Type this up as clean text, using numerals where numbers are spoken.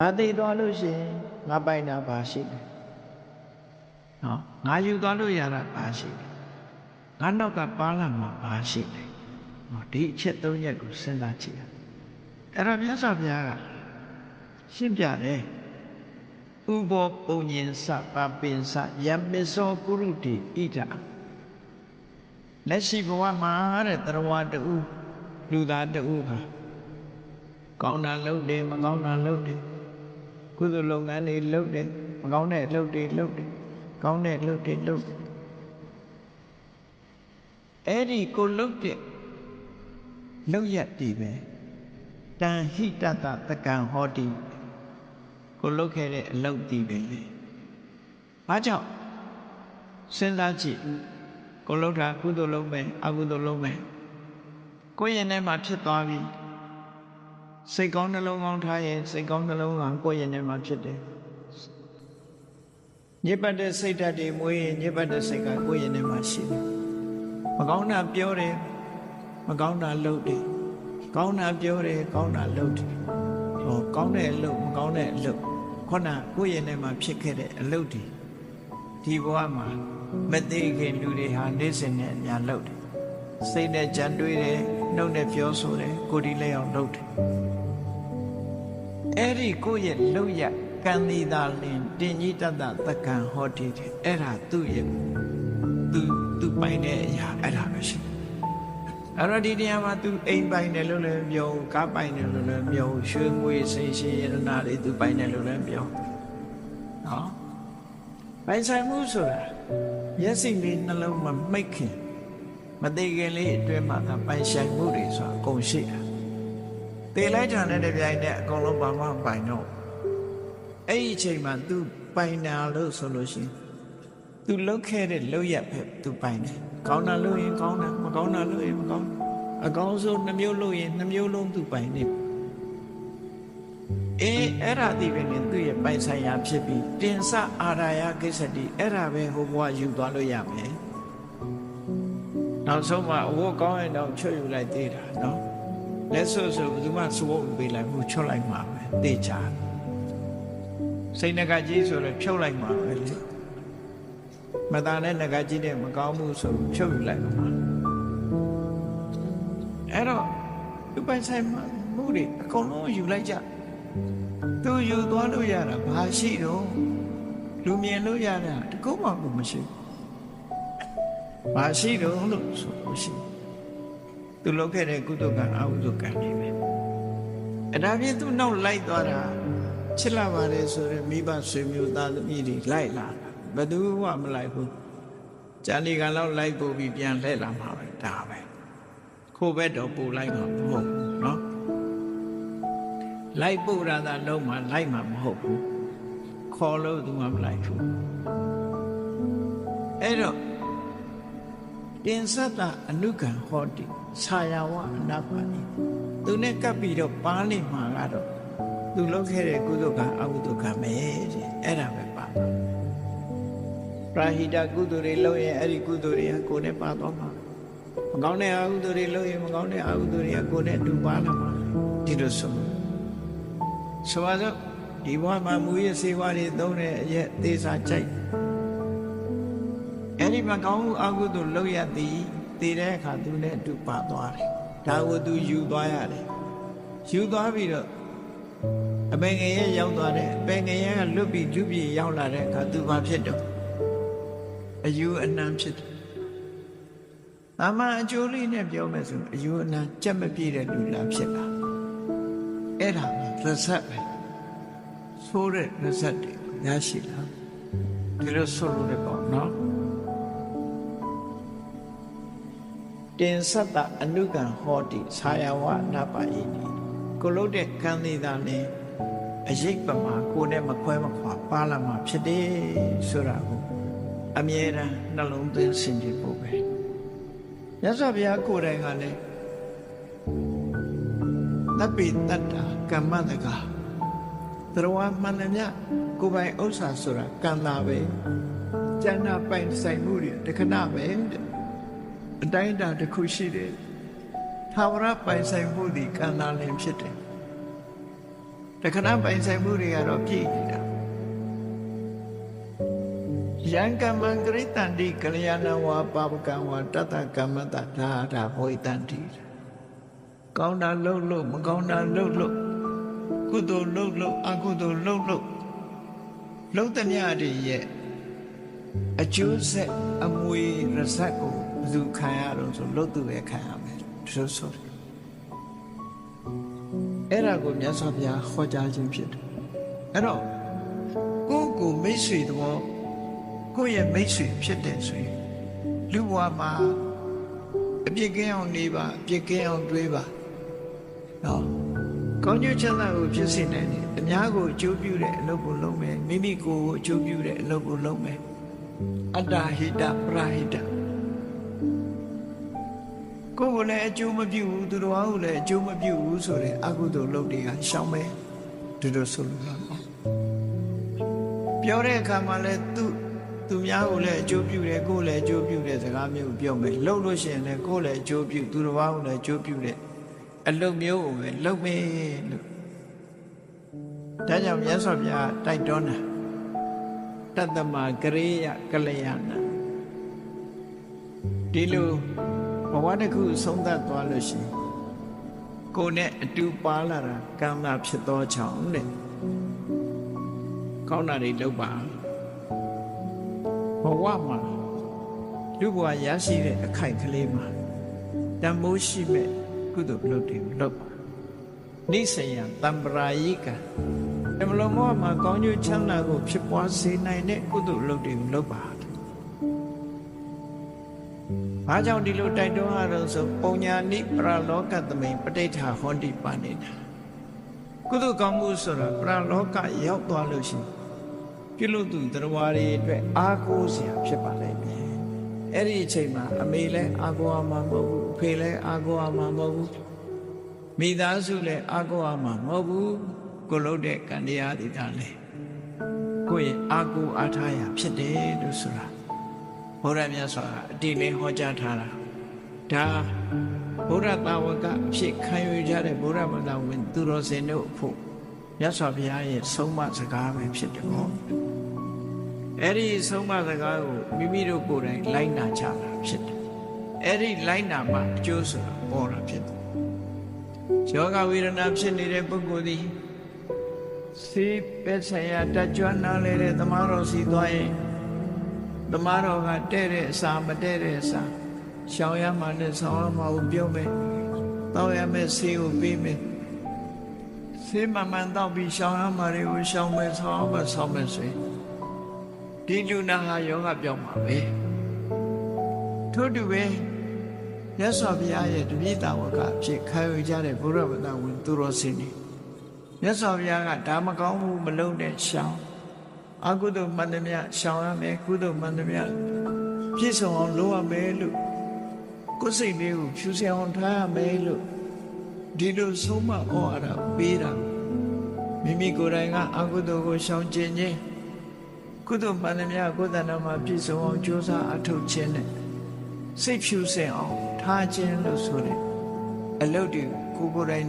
ငါသိသွားလို့ရှိရင်ငါပိုင်တာဘာရှိလဲနော်ငါယူသွားလို့ရတာဘာရှိလဲငါနောက်ကပါလာမှာဘာရှိလဲနော်ဒီအချက်၃ချက်ကိုစဉ်းစားကြည့်ရအဲ့တော့မြတ်စွာဘုရားကရှင်းပြတယ်ဥဘောပုံညင်စပပင်စယမစ္စောပုရုတိဣဒလက်ရှိဘဝမှာတဲ့တရဝတူလူသားတူဟာကောင်းတာလုပ်တယ်မကောင်းတာလုပ်တယ်ကုသိုလ်လုပ်ငန်းတွေလုပ်တယ်မကောင်းတဲ့လုပ်တွေလုပ်တယ်ကောင်းတဲ့လုပ်တွေလုပ်တယ်အဲ့ဒီကိုလုပ်တဲ့လုပ်ရက်တည်ပဲတန်ဟိတတတကံဟောတိကိုလုပ်ခဲ့တဲ့အလုပ်တည်ပဲလေဘာကြောင့်စဉ်းစားကြည့်ကိုလုပ်တာကုသိုလ်လုပ်မယ်အကုသိုလ်လုပ်မယ်ကိုယ့်ရင်ထဲမှာဖြစ်သွားပြီစိတ်ကောင်းနှလုံးကောင်းထားရင်စိတ်ကောင်းနှလုံးကကိုယ့်ရင်ထဲမှာဖြစ်တယ်ညစ်ပတ်တဲ့စိတ်ဓာတ်တွေမွေးရင်ညစ်ပတ်တဲ့စိတ်ကကိုယ့်ရင်ထဲမှာရှိတယ်မကောင်းတာပြောတယ်မကောင်းတာလုပ်တယ်ကောင်းတာပြောတယ်ကောင်းတာလုပ်တယ်ဟောကောင်းတဲ့အလုပ်မကောင်းတဲ့အလုပ်ခုနကိုယ့်ရင်ထဲမှာဖြစ်ခဲ့တဲ့အလုပ်ဒီဘဝမှာမသိခင်လူတွေဟာနေ့စဉ်နဲ့အများလုပ်တယ်စိတ်နဲ့ကြံတွေးတယ်နှုတ်နဲ့ပြောဆိုတယ်ကိုယ်ဒီလက်အောင်လုပ်တယ်အဲ့ဒီကိုယ့်ရဲ့လုပ်ရကံသီတာလင်တင်ကြီးတတသကံဟောတိတယ်အဲ့ဒါသူ့ရဲ့သူပိုင်တဲ့အရာအဲ့ဒါပဲရှိအဲ့တော့ဒီနေရာမှာသူအိမ်ပိုင်တယ်လို့လည်းပြောကားပိုင်တယ်လို့လည်းပြောရွှေငွေစိတ်ရှင်ရတနာတွေသူပိုင်တယ်လို့လည်းပြောနော်ပိုင်ဆိုင်မှုဆိုတာမျက်စိလေးနှလုံးမှာမိတ်ခင်မသေးခင်လေးအတွင်းမှာပိုင်ဆိုင်မှုတွေဆိုတာအကုန်ရှိတာသေလိုက်တာနဲ့တပြိုင်နက်အကုန်လုံးဘာမှပိုင်တော့အဲ့ဒီအချိန်မှာ तू ပိုင်တာလို့ဆိုလို့ရှိရင် तू လုပ်ခဲ့တဲ့လုပ်ရက်ပဲ तू ပိုင်တယ်ကောင်းတာလုပ်ရင်ကောင်းတယ်မကောင်းတာလုပ်ရင်မကောင်းအကောင်းဆုံးနှမျိုးလုပ်ရင်နှမျိုးလုံး तू ပိုင်နေအဲ့ဒါဒီပဲနဲ့သူ့ရဲ့ပိုင်ဆိုင်ရာဖြစ်ပြီးတင်စအာရာယကိစ္စတိအဲ့ဒါပဲဟိုဘဝယူသွားလို့ရမယ်နောက်ဆုံးမှာအဝတ်ကောင်းရင်တော့ချွတ်ယူလိုက်သေးတာနော်လက်ဆိုဘယ်သူမှစဝတ်ပေးလိုက်ဘူးချွတ်လိုက်မှာပဲတေချာစိတ်ငကကြီးဆိုတော့ဖြုတ်လိုက်မှာပဲလေမတန်တဲ့ငကကြီးတဲ့မကောင်းဘူးဆိုဖြုတ်ယူလိုက်မှာအဲ့တော့သူပိုင်ဆိုင်မှုတွေအကုန်လုံးယူလိုက်ကြသူယူသွားလို့ရတာဘာရှိတော့လူမြင်လို့ရတာတကုတ်မှမရှိဘာရှိတော့လို့ဆိုလို့ရှိသူလုပ်ခဲ့တဲ့ကုသိုလ်ကံအကုသိုလ်ကံတွေပဲအဲ့ဒါဖြင့်သူနောက်လိုက်သွားတာချစ်လာပါလေဆိုရင်မိဘဆွေမျိုးသားသမီးတွေလိုက်လာတာဘယ်သူမှမလိုက်ဘူးကြာလီကလောက်လိုက်ပို့ပြီးပြန်လှည့်လာမှာပဲဒါပဲခိုးဘက်တော့ပို့လိုက်မှာမဟုတ်ဘူးနော်လိုက်ပို့ရတာလုံးမှာလိုက်မှာမဟုတ်ဘူးခေါ်လို့သူမှမလိုက်ဘူးအဲ့တော့တင်စတအနုကံဟောတိဆာယဝအနာပါတိသူနဲ့ကပ်ပြီးတော့ပါးလိမ့်မှာကတော့သူလုပ်ခဲ့တဲ့ကုသိုလ်ကံအကုသိုလ်ကံပဲတဲ့အဲ့ဒါပဲပါပါပရာဟိတကုသိုလ်တွေလုပ်ရင်အဲ့ဒီကုသိုလ်တွေကကိုယ်နဲ့ပါသွားမှာမကောင်းတဲ့အကုသိုလ်တွေလုပ်ရင်မကောင်းတဲ့အကုသိုလ်တွေကကိုယ်နဲ့အတူပါလာမှာဒီလိုဆိုပါစို့ဒီဘဝမှာမူရစေဝါတွေသုံးတဲ့အရက်သေးစာကြိုက်အဲ့ဒီမှာကောင်းမှုအကုသိုလ်လုပ်ရသည်တည်တဲ့အခါသူနဲ့အတူပါသွားတယ်ဒါကိုသူယူသွားရတယ်ယူသွားပြီးတော့အပင်ငရဲရောက်သွားတယ်အပင်ငရဲကလွတ်ပြီးဒုပြေရောက်လာတဲ့အခါသူဘာဖြစ်တော့အယူအနံဖြစ်တယ်။အမှန်အကျိုးလေးနဲ့ပြောမယ်ဆိုအယူအနံကြက်မပြည့်တဲ့လူလားဖြစ်လာအဲ့ဒါရစက်ပဲဆိုးတဲ့ရစက်တွေရရှိလာဒီလိုဆိုလို့လည်းပေါ့နော်တင်စတ္တအနုကံဟောတိဆာယဝနာပါယိတိကိုလို့တဲ့ကံသေးတာနဲ့အရေးပမာကိုနဲ့မခွဲမခွာပါလာမှာဖြစ်တယ်ဆိုတာကိုအမြဲတမ်းနှလုံးသွင်းဆင်ခြင်ဖို့ပဲမြတ်စွာဘုရားကိုယ်တိုင်ကလည်းသဗ္ဗေတတ္တာကမ္မတကသရဝမှန်တယ်မြကိုယ်ပိုင်ဥစ္စာဆိုတာကံတာပဲကျန်တာပိုင်ဆိုင်မှုတွေတခဏပဲအတိုင်းအတာတစ်ခုရှိတယ်ထာဝရပိုင်ဆိုင်မှုဒီကံတာလည်းဖြစ်တယ် တခဏပိုင်ဆိုင်မှုတွေကတော့ပြည့်နေတာယံကမ္မံဂရိတန္တိကလျာဏဝါပါပကံဝါတတကမ္မတဒါဟောတန္တိကောင်းတာလှုပ်လို့မကောင်းတာလှုပ်လို့ကုသိုလ်လှုပ်လို့အကုသိုလ်လှုပ်လို့လှုပ်သမျှတွေရဲ့အကျိုးဆက်အမွေရစက်ကိုဘယ်သူခံရတော့ဆိုလှုပ်သူပဲခံရမယ်ဆိုတယ်အဲ့ဒါကိုမြတ်စွာဘုရားဟောကြားခြင်းဖြစ်တယ်အဲ့တော့ကိုမိတ်ဆွေသဘောကိုယ့်ရဲ့မိတ်ဆွေဖြစ်တယ်ဆိုရင်လူဘဝမှာအပြစ်ကင်းအောင်နေပါအပြစ်ကင်းအောင်တွေးပါနော်ကောင်းကျိုးချမ်းသာကိုဖြစ်စေနိုင်တယ်အများကိုအကျိုးပြုတဲ့အလုပ်ကိုလုပ်မယ်မိမိကိုယ်ကိုအကျိုးပြုတဲ့အလုပ်ကိုလုပ်မယ်အတ္တဟိတပရဟိတကိုယ်ကိုလည်းအကျိုးမပြုဘူးသူတော်ဘာကိုလည်းအကျိုးမပြုဘူးဆိုတဲ့အကုသိုလ်လုပ်တွေကရှောင်မယ်ဒီလိုဆိုလို့နော်ပြောတဲ့အခါမှာလည်းသူများကိုလည်းအကျိုးပြုတယ်ကိုယ်လည်းအကျိုးပြုတဲ့စကားမျိုးပြောမယ်လှုပ်လို့ရှိရင်လည်းကိုယ်လည်းအကျိုးပြုသူတော်ဘာကိုလည်းအကျိုးပြုတဲ့အလုပ်မျိုးကိုပဲလုပ်မယ်လို့ဒါကြောင့်မြတ်စွာဘုရားတိုက်တွန်းတာတတ္တမဂရေယကလျာဏဒီလိုဘဝတစ်ခုဆုံးသက်သွားလို့ရှိရင်ကိုယ်နဲ့အတူပါလာတာကံသာဖြစ်သောကြောင့်တဲ့ကောင်းတာတွေလုပ်ပါဘဝမှာလူဘဝရရှိတဲ့အခိုက်ကလေးမှာတန်မိုးရှိမဲ့ကုသိုလ်ပြုတွေလုပ်ပါနိစ္စယတံပရာယိကအမလုံးဘဝမှာကောင်းကျိုးချမ်းသာကိုဖြစ်ပွားစေနိုင်တဲ့ကုသိုလ်လုပ်တွေလုပ်ပါဘာကြောင့်ဒီလိုတိုက်တွန်းရတော့ဆိုပုံညာနိပရလောကသမိန်ပဋိဋ္ဌာဟောတိပါနေတာကုသိုလ်ကောင်းမှုဆိုတာပရလောကရောက်သွားလို့ရှိရင်ပြုလို့သူတရားတွေအတွက်အားကိုးစရာဖြစ်ပါလိမ့်မယ်အဲ့ဒီအချိန်မှာအမေလည်းအားကိုးရမှာမဟုတ်ဘူးအဖေလည်းအားကိုးရမှာမဟုတ်ဘူးမိသားစုလည်းအားကိုးရမှာမဟုတ်ဘူးကိုလုပ်တဲ့ကံတရားတွေဒါလည်းကိုယ့်ရဲ့အားကိုးအားထားရဖြစ်တယ်လို့ဆိုတာဘုရားမြတ်စွာအတိလေးဟောကြားထားတာဒါဘုရားတာဝကအဖြစ်ခံယူကြတဲ့ဘုရားမသာဝင်သူတော်စင်တို့ဖို့မြတ်စွာဘုရားရဲ့ဆုံးမစကားပဲဖြစ်တယ်ဟောအဲ့ဒီဆုံးမစကားကိုမိမိတို့ကိုယ်တိုင်လိုက်နာကြတာဖြစ်တယ်အဲ့ဒီလိုက်နာမှအကျိုးဆိုတာပေါ်တာဖြစ်တယ်ယောဂဝေဒနာဖြစ်နေတဲ့ပုဂ္ဂိုလ်သည်စေပက်ဆိုင်ရာတကြွနားလေတဲ့သမားတော်စီသွားရင်သမားတော်ကတဲ့တဲ့အစာမတဲ့တဲ့အစာရှောင်ရမှနဲ့ဆောင်းရမှကိုပြောမယ်တောက်ရမယ်ဆေးကိုပေးမယ်ဆေးမှန်မှန်တောက်ပြီးရှောင်ရမှတွေကိုရှောင်မယ်ဆောင်းရမှဆောင်းမယ်ဆိုရင်ဒီလူနာဟာယောဂပြောင်းမှာပဲထို့တူပဲမြတ်စွာဘုရားရဲ့တပည့်တော်ကအဖြစ်ခံယူကြတဲ့ဘုရားဗဒဝင်သူတော်စင်တွေမြတ်စွာဘုရားကဒါမကောင်းဘူးမလုံးနဲ့ရှောင်အကုသိုလ်မှန်သမျှရှောင်ရမယ်ကုသိုလ်မှန်သမျှပြည့်စုံအောင်လုပ်ရမယ်လို့ကိုယ်စိတ်လေးကိုဖြူစင်အောင်ထားရမယ်လို့ဒီလိုဆုံးမဩဝါဒပေးတာမိမိကိုယ်တိုင်ကအကုသိုလ်ကိုရှောင်ကျင်ခြင်းကုသိုလ်မှန်သမျှကိုယ်တဏ္ဍာမှာပြည့်စုံအောင်ကြိုးစားအထောက်ခြင်းနဲ့စိတ်ဖြူစင်အောင်ထားခြင်းလို့ဆိုတဲ့အလုပ်တွေကိုကိုယ်တိုင်